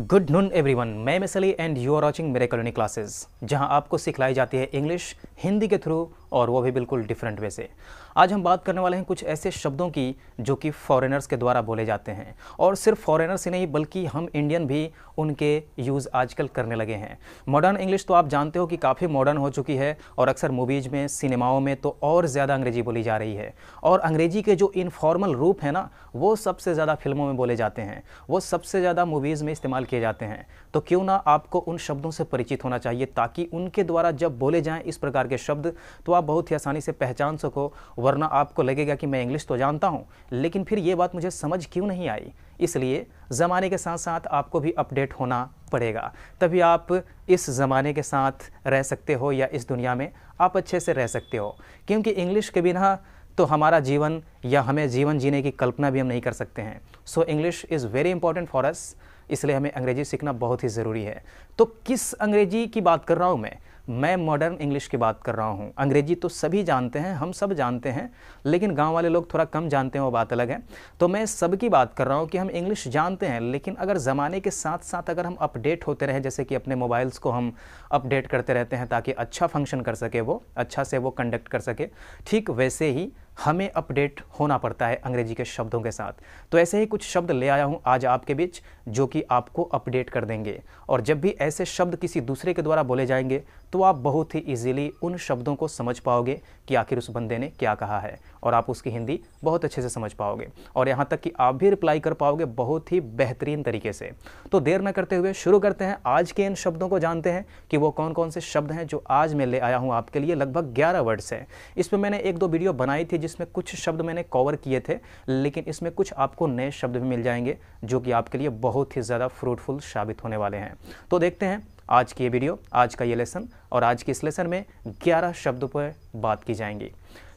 Good noon everyone, मैं miss Ali and you are watching मेरे colony classes, जहां आपको सिखलाई जाती है इंग्लिश हिंदी के थ्रू, और वो भी बिल्कुल डिफरेंट वे से। आज हम बात करने वाले हैं कुछ ऐसे शब्दों की जो कि फॉरेनर्स के द्वारा बोले जाते हैं, और सिर्फ फॉरेनर्स ही नहीं बल्कि हम इंडियन भी उनके यूज़ आजकल करने लगे हैं। मॉडर्न इंग्लिश तो आप जानते हो कि काफ़ी मॉडर्न हो चुकी है, और अक्सर मूवीज़ में, सिनेमाओं में तो और ज़्यादा अंग्रेजी बोली जा रही है। और अंग्रेजी के जो इनफॉर्मल रूप है ना, वो सबसे ज़्यादा फिल्मों में बोले जाते हैं, वो सबसे ज़्यादा मूवीज़ में इस्तेमाल किए जाते हैं। तो क्यों ना आपको उन शब्दों से परिचित होना चाहिए, ताकि उनके द्वारा जब बोले जाएं इस प्रकार के शब्द तो आप बहुत ही आसानी से पहचान सको। वरना आपको लगेगा कि मैं इंग्लिश तो जानता हूं, लेकिन फिर ये बात मुझे समझ क्यों नहीं आई। इसलिए ज़माने के साथ साथ आपको भी अपडेट होना पड़ेगा, तभी आप इस ज़माने के साथ रह सकते हो, या इस दुनिया में आप अच्छे से रह सकते हो। क्योंकि इंग्लिश के बिना तो हमारा जीवन या हमें जीवन जीने की कल्पना भी हम नहीं कर सकते हैं। So English is very important for us, इसलिए हमें अंग्रेजी सीखना बहुत ही ज़रूरी है। तो किस अंग्रेजी की बात कर रहा हूँ मैं मॉडर्न इंग्लिश की बात कर रहा हूँ। अंग्रेजी तो सभी जानते हैं, हम सब जानते हैं, लेकिन गांव वाले लोग थोड़ा कम जानते हैं, वो बात अलग है। तो मैं सब की बात कर रहा हूँ कि हम इंग्लिश जानते हैं, लेकिन अगर ज़माने के साथ साथ अगर हम अपडेट होते रहें, जैसे कि अपने मोबाइल्स को हम अपडेट करते रहते हैं ताकि अच्छा फंक्शन कर सके, वो अच्छा से वो कंडक्ट कर सके, ठीक वैसे ही हमें अपडेट होना पड़ता है अंग्रेजी के शब्दों के साथ। तो ऐसे ही कुछ शब्द ले आया हूँ आज आपके बीच, जो कि आपको अपडेट कर देंगे। और जब भी ऐसे शब्द किसी दूसरे के द्वारा बोले जाएंगे तो आप बहुत ही इजीली उन शब्दों को समझ पाओगे कि आखिर उस बंदे ने क्या कहा है, और आप उसकी हिंदी बहुत अच्छे से समझ पाओगे, और यहाँ तक कि आप भी रिप्लाई कर पाओगे बहुत ही बेहतरीन तरीके से। तो देर न करते हुए शुरू करते हैं। आज के इन शब्दों को जानते हैं कि वो कौन कौन से शब्द हैं जो आज मैं ले आया हूँ आपके लिए। लगभग 11 वर्ड्स हैं। इस पर मैंने 1-2 वीडियो बनाई थी जिसमें कुछ शब्द मैंने कवर किए थे, लेकिन इसमें कुछ आपको नए शब्द भी मिल जाएंगे जो कि आपके लिए बहुत ही ज़्यादा फ्रूटफुल साबित होने वाले हैं। तो देखते हैं आज की ये वीडियो, आज का ये लेसन, और आज के इस लेसन में 11 शब्दों पर बात की जाएंगी।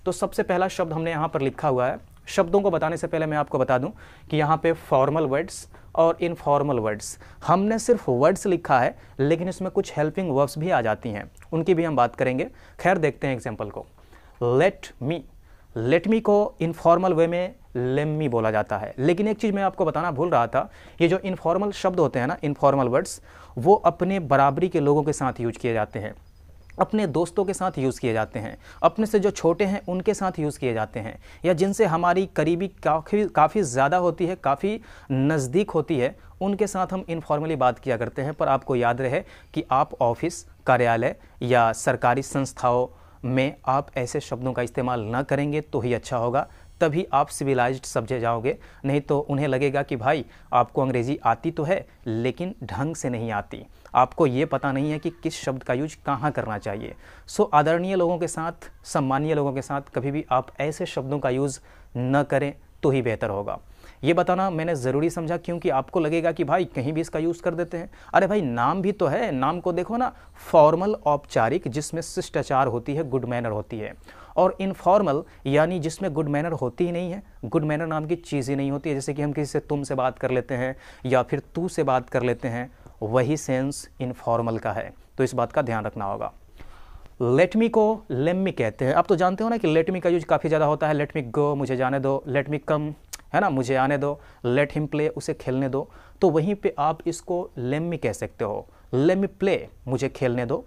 तो सबसे पहला शब्द हमने यहाँ पर लिखा हुआ है। शब्दों को बताने से पहले मैं आपको बता दूं कि यहाँ पे फॉर्मल वर्ड्स और इनफॉर्मल वर्ड्स, हमने सिर्फ वर्ड्स लिखा है, लेकिन इसमें कुछ हेल्पिंग वर्ब्स भी आ जाती हैं, उनकी भी हम बात करेंगे। खैर देखते हैं एग्जाम्पल को। लेट मी को इनफॉर्मल वे में लेम्मी बोला जाता है। लेकिन एक चीज़ मैं आपको बताना भूल रहा था, ये जो इनफॉर्मल शब्द होते हैं ना, इनफॉर्मल वर्ड्स, वो अपने बराबरी के लोगों के साथ यूज किए जाते हैं, अपने दोस्तों के साथ यूज़ किए जाते हैं, अपने से जो छोटे हैं उनके साथ यूज़ किए जाते हैं, या जिनसे हमारी करीबी काफ़ी ज़्यादा होती है, काफ़ी नज़दीक होती है, उनके साथ हम इनफॉर्मली बात किया करते हैं। पर आपको याद रहे कि आप ऑफिस, कार्यालय या सरकारी संस्थाओं में आप ऐसे शब्दों का इस्तेमाल न करेंगे तो ही अच्छा होगा, तभी आप सिविलाइज्ड समझे जाओगे। नहीं तो उन्हें लगेगा कि भाई आपको अंग्रेज़ी आती तो है लेकिन ढंग से नहीं आती, आपको ये पता नहीं है कि किस शब्द का यूज कहाँ करना चाहिए। सो आदरणीय लोगों के साथ, सम्मानीय लोगों के साथ कभी भी आप ऐसे शब्दों का यूज़ न करें तो ही बेहतर होगा। ये बताना मैंने ज़रूरी समझा, क्योंकि आपको लगेगा कि भाई कहीं भी इसका यूज़ कर देते हैं। अरे भाई नाम भी तो है, नाम को देखो ना, फॉर्मल औपचारिक जिसमें शिष्टाचार होती है, गुड मैनर होती है, और इनफॉर्मल यानी जिसमें गुड मैनर होती ही नहीं है, गुड मैनर नाम की चीज़ ही नहीं होती है। जैसे कि हम किसी से तुम से बात कर लेते हैं या फिर तू से बात कर लेते हैं, वही सेंस इनफॉर्मल का है। तो इस बात का ध्यान रखना होगा। लेट मी को लेम्मी कहते हैं। आप तो जानते हो ना कि लेट मी का यूज काफ़ी ज़्यादा होता है। लेट मी गो, मुझे जाने दो, लेट मी कम, है ना, मुझे आने दो, लेट हिम प्ले, उसे खेलने दो। तो वहीं पे आप इसको लेम्मी कह सकते हो, लेट मी प्ले, मुझे खेलने दो,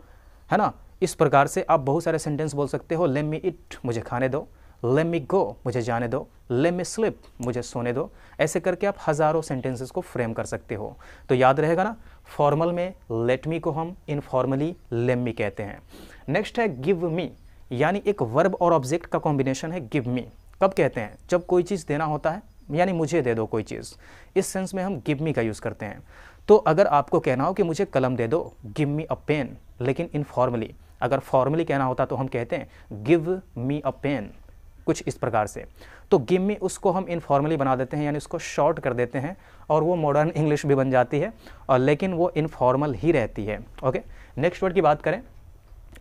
है ना। इस प्रकार से आप बहुत सारे सेंटेंस बोल सकते हो। लेट मी इट, मुझे खाने दो, लेट मी गो, मुझे जाने दो, लेट मी स्लीप, मुझे सोने दो। ऐसे करके आप हज़ारों सेंटेंसेस को फ्रेम कर सकते हो। तो याद रहेगा ना, फॉर्मल में लेट मी को हम इनफॉर्मली लेट मी कहते हैं। नेक्स्ट है गिव मी, यानी एक वर्ब और ऑब्जेक्ट का कॉम्बिनेशन है गिव मी। कब कहते हैं? जब कोई चीज़ देना होता है, यानी मुझे दे दो कोई चीज़, इस सेंस में हम गिव मी का यूज़ करते हैं। तो अगर आपको कहना हो कि मुझे कलम दे दो, गिव मी अ पेन, लेकिन इनफॉर्मली, अगर फॉर्मली कहना होता तो हम कहते हैं गिव मी अ पेन, कुछ इस प्रकार से। तो गिव मी उसको हम इनफॉर्मली बना देते हैं, यानी उसको शॉर्ट कर देते हैं, और वो मॉडर्न इंग्लिश भी बन जाती है, और लेकिन वो इनफॉर्मल ही रहती है। ओके, नेक्स्ट वर्ड की बात करें,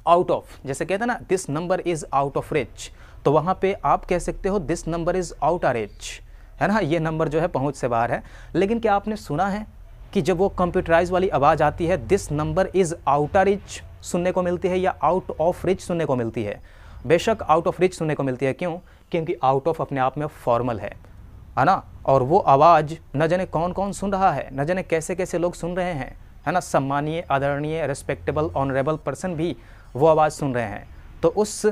आउट ऑफ। जैसे कहते हैं ना, this number is out of reach, तो वहाँ पे आप कह सकते हो this number is out of reach, है ना, ये नंबर जो है पहुँच से बाहर है। लेकिन क्या आपने सुना है कि जब वो कंप्यूटराइज वाली आवाज़ आती है, this number is out of reach सुनने को मिलती है, या आउट ऑफ रीच सुनने को मिलती है? बेशक आउट ऑफ रीच सुनने को मिलती है। क्यों? क्योंकि आउट ऑफ अपने आप में फॉर्मल है, है ना, और वो आवाज़ न जाने कौन कौन सुन रहा है, न जाने कैसे कैसे लोग सुन रहे हैं, है ना, सम्मानीय, आदरणीय, रिस्पेक्टेबल, ऑनरेबल पर्सन भी वो आवाज़ सुन रहे हैं। तो उस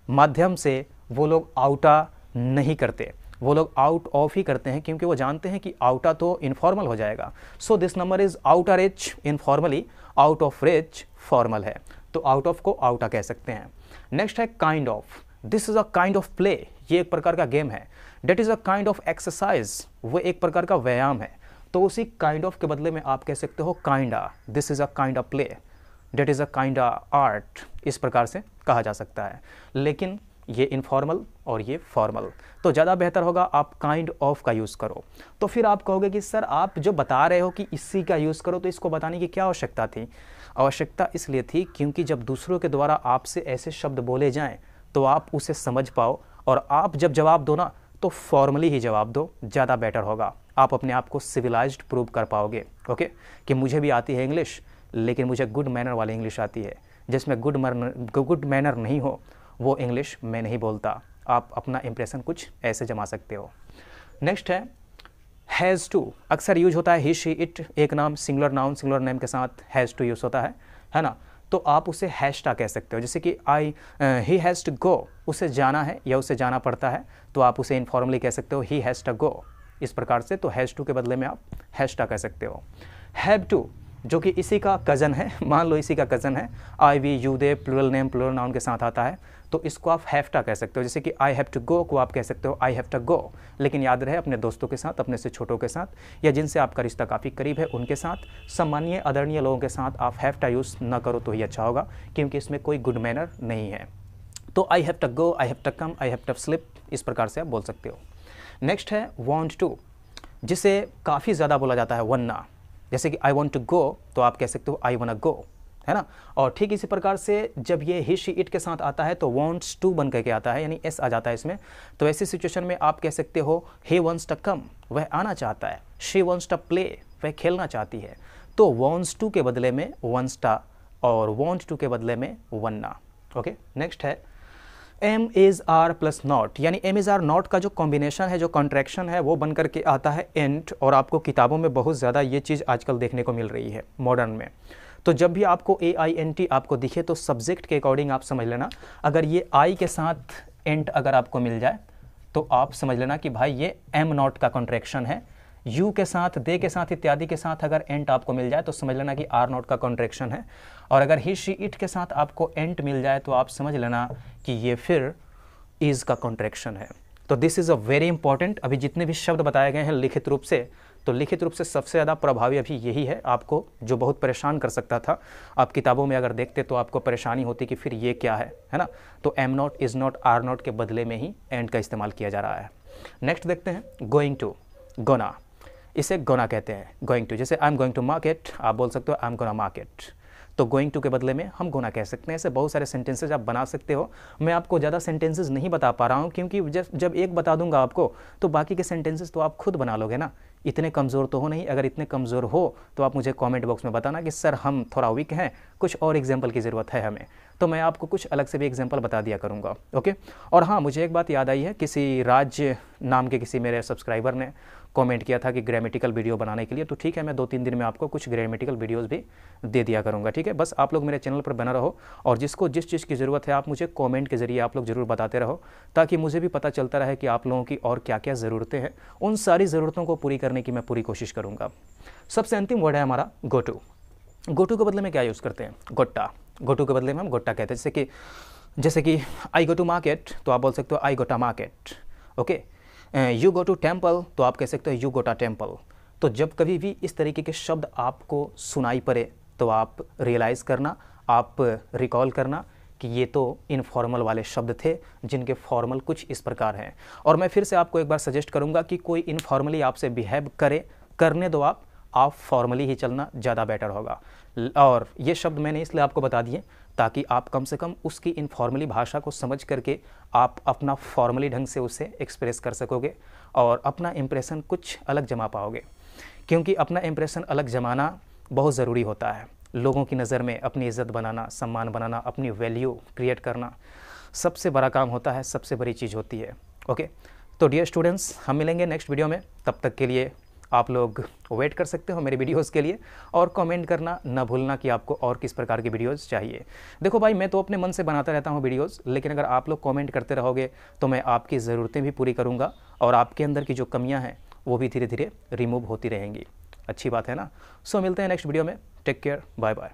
माध्यम से वो लोग आउटा नहीं करते, वो लोग आउट ऑफ ही करते हैं, क्योंकि वो जानते हैं कि आउटा तो इनफॉर्मल हो जाएगा। So this number is out of rich informally, out of rich formal है, तो आउट ऑफ को आउटा कह सकते हैं। नेक्स्ट है kind of. This is a kind of play, ये एक प्रकार का गेम है। That is a kind of exercise, वो एक प्रकार का व्यायाम है। तो उसी काइंड ऑफ के बदले में आप कह सकते हो kinda, this is a kind of play, that is a kind of art, इस प्रकार से कहा जा सकता है। लेकिन ये इनफॉर्मल और ये फॉर्मल, तो ज़्यादा बेहतर होगा आप काइंड ऑफ का यूज़ करो। तो फिर आप कहोगे कि सर आप जो बता रहे हो कि इसी का यूज़ करो, तो इसको बताने की क्या आवश्यकता थी? आवश्यकता इसलिए थी क्योंकि जब दूसरों के द्वारा आपसे ऐसे शब्द बोले जाएं तो आप उसे समझ पाओ, और आप जब जवाब दो ना तो फॉर्मली ही जवाब दो, ज़्यादा बेटर होगा। आप अपने आप को सिविलाइज्ड प्रूव कर पाओगे, ओके, कि मुझे भी आती है इंग्लिश, लेकिन मुझे गुड मैनर वाली इंग्लिश आती है। जिसमें गुड मैनर नहीं हो वो इंग्लिश मैं नहीं बोलता। आप अपना इंप्रेशन कुछ ऐसे जमा सकते हो। नेक्स्ट है हैज़ टू। अक्सर यूज होता है ही, शी, इट, एक नाम सिंगुलर नाउन सिंगुलर नेम के साथ हैज़ टू यूज़ होता है ना। तो आप उसे हैशटा कह सकते हो, जैसे कि ही हैज़ टू गो, उसे जाना है या उसे जाना पड़ता है, तो आप उसे इनफॉर्मली कह सकते हो ही हैज़ टू गो, इस प्रकार से। तो हैज़ टू के बदले में आप हैशटा कह सकते हो। हैव टू, जो कि इसी का कज़न है, मान लो इसी का कज़न है, I, we, you, they, plural name plural noun के साथ आता है, तो इसको आप हैवटा कह सकते हो। जैसे कि आई हैव टू गो को आप कह सकते हो आई हैव टू गो, लेकिन याद रहे अपने दोस्तों के साथ, अपने से छोटों के साथ, या जिनसे आपका रिश्ता काफ़ी करीब है उनके साथ, सम्मानीय आदरणीय लोगों के साथ आप हैवटा यूज़ ना करो तो ही अच्छा होगा, क्योंकि इसमें कोई गुड मैनर नहीं है। तो I have to go, I have to come, I have to sleep, इस प्रकार से आप बोल सकते हो। नेक्स्ट है वॉन्ट टू, जिसे काफ़ी ज़्यादा बोला जाता है वन्ना। जैसे कि आई वॉन्ट टू गो, तो आप कह सकते हो आई वांना गो, है ना। और ठीक इसी प्रकार से जब ये ही, शी, इट के साथ आता है तो वॉन्ट्स टू बन करके आता है, यानी एस आ जाता है इसमें। तो ऐसी सिचुएशन में आप कह सकते हो ही वॉन्ट्स टू कम, वह आना चाहता है, शी वॉन्ट्स टू प्ले, वह खेलना चाहती है। तो वॉन्ट्स टू के बदले में वॉन्ट्स टा, और वॉन्ट टू के बदले में वन्ना, ओके। नेक्स्ट है am is are plus not, यानी एम इज़ आर नॉट का जो कॉम्बिनेशन है, जो कॉन्ट्रैक्शन है, वो बन करके आता है एंड। और आपको किताबों में बहुत ज़्यादा ये चीज़ आजकल देखने को मिल रही है मॉडर्न में। तो जब भी आपको AINT आपको दिखे तो सब्जेक्ट के अकॉर्डिंग आप समझ लेना, अगर ये आई के साथ एंट अगर आपको मिल जाए तो आप समझ लेना कि भाई ये एम नॉट का कॉन्ट्रैक्शन है। यू के साथ, दे के साथ, इत्यादि के साथ अगर एंट आपको मिल जाए तो समझ लेना कि आर नॉट का कॉन्ट्रैक्शन है। और अगर ही, शी, इट के साथ आपको एंट मिल जाए तो आप समझ लेना कि ये फिर इज़ का कॉन्ट्रैक्शन है। तो this is a very important. अभी जितने भी शब्द बताए गए हैं लिखित रूप से, तो लिखित रूप से सबसे ज़्यादा प्रभावी अभी यही है आपको, जो बहुत परेशान कर सकता था। आप किताबों में अगर देखते तो आपको परेशानी होती कि फिर ये क्या है ना। तो am not, is not, are not के बदले में ही एंड का इस्तेमाल किया जा रहा है। नेक्स्ट देखते हैं गोइंग टू, गोना, इसे गोना कहते हैं। गोइंग टू, जैसे I am going to market, आप बोल सकते हो आई एम गोना मार्केट, तो गोइंग टू के बदले में हम गोना कह सकते हैं। ऐसे बहुत सारे सेंटेंसेज आप बना सकते हो। मैं आपको ज़्यादा सेंटेंसेज नहीं बता पा रहा हूँ, क्योंकि जब एक बता दूंगा आपको तो बाकी के सेंटेंसेज तो आप खुद बना लोगे ना। इतने कमज़ोर तो हो नहीं, अगर इतने कमज़ोर हो तो आप मुझे कमेंट बॉक्स में बताना कि सर हम थोड़ा वीक हैं, कुछ और एग्जाम्पल की ज़रूरत है हमें, तो मैं आपको कुछ अलग से भी एग्जाम्पल बता दिया करूँगा, ओके। और हाँ, मुझे एक बात याद आई है, किसी राज नाम के किसी मेरे सब्सक्राइबर ने कमेंट किया था कि ग्रामेटिकल वीडियो बनाने के लिए, तो ठीक है, मैं 2-3 दिन में आपको कुछ ग्रामेटिकल वीडियोस भी दे दिया करूँगा, ठीक है। बस आप लोग मेरे चैनल पर बना रहो, और जिसको जिस चीज़ की ज़रूरत है आप मुझे कमेंट के ज़रिए आप लोग ज़रूर बताते रहो, ताकि मुझे भी पता चलता रहे कि आप लोगों की और क्या क्या ज़रूरतें हैं। उन सारी ज़रूरतों को पूरी करने की मैं पूरी कोशिश करूँगा। सबसे अंतिम वर्ड है हमारा गो टू। गो टू के बदले में क्या यूज़ करते हैं? गोट्टा। गो टू के बदले में हम गोट्टा कहते हैं। जैसे कि आई गो टू मार्केट, तो आप बोल सकते हो I gotta market, okay. You go to temple, तो आप कह सकते हो यू गोटा टेम्पल। तो जब कभी भी इस तरीके के शब्द आपको सुनाई पड़े तो आप रियलाइज़ करना, आप रिकॉल करना कि ये तो इनफॉर्मल वाले शब्द थे, जिनके फॉर्मल कुछ इस प्रकार हैं। और मैं फिर से आपको एक बार सजेस्ट करूँगा कि कोई इनफॉर्मली आपसे बिहेव करने दो, आप फॉर्मली ही चलना ज़्यादा बेटर होगा। और ये शब्द मैंने इसलिए आपको बता दिए ताकि आप कम से कम उसकी इनफॉर्मली भाषा को समझ करके आप अपना फॉर्मली ढंग से उसे एक्सप्रेस कर सकोगे और अपना इम्प्रेशन कुछ अलग जमा पाओगे। क्योंकि अपना इम्प्रेशन अलग जमाना बहुत ज़रूरी होता है। लोगों की नज़र में अपनी इज़्ज़त बनाना, सम्मान बनाना, अपनी वैल्यू क्रिएट करना सबसे बड़ा काम होता है, सबसे बड़ी चीज़ होती है, ओके। तो डियर स्टूडेंट्स, हम मिलेंगे नेक्स्ट वीडियो में। तब तक के लिए आप लोग वेट कर सकते हो मेरे वीडियोस के लिए, और कमेंट करना ना भूलना कि आपको और किस प्रकार की वीडियोस चाहिए। देखो भाई, मैं तो अपने मन से बनाता रहता हूँ वीडियोस, लेकिन अगर आप लोग कमेंट करते रहोगे तो मैं आपकी ज़रूरतें भी पूरी करूँगा और आपके अंदर की जो कमियाँ हैं वो भी धीरे धीरे रिमूव होती रहेंगी। अच्छी बात है ना। सो मिलते हैं नेक्स्ट वीडियो में। Take care, bye bye.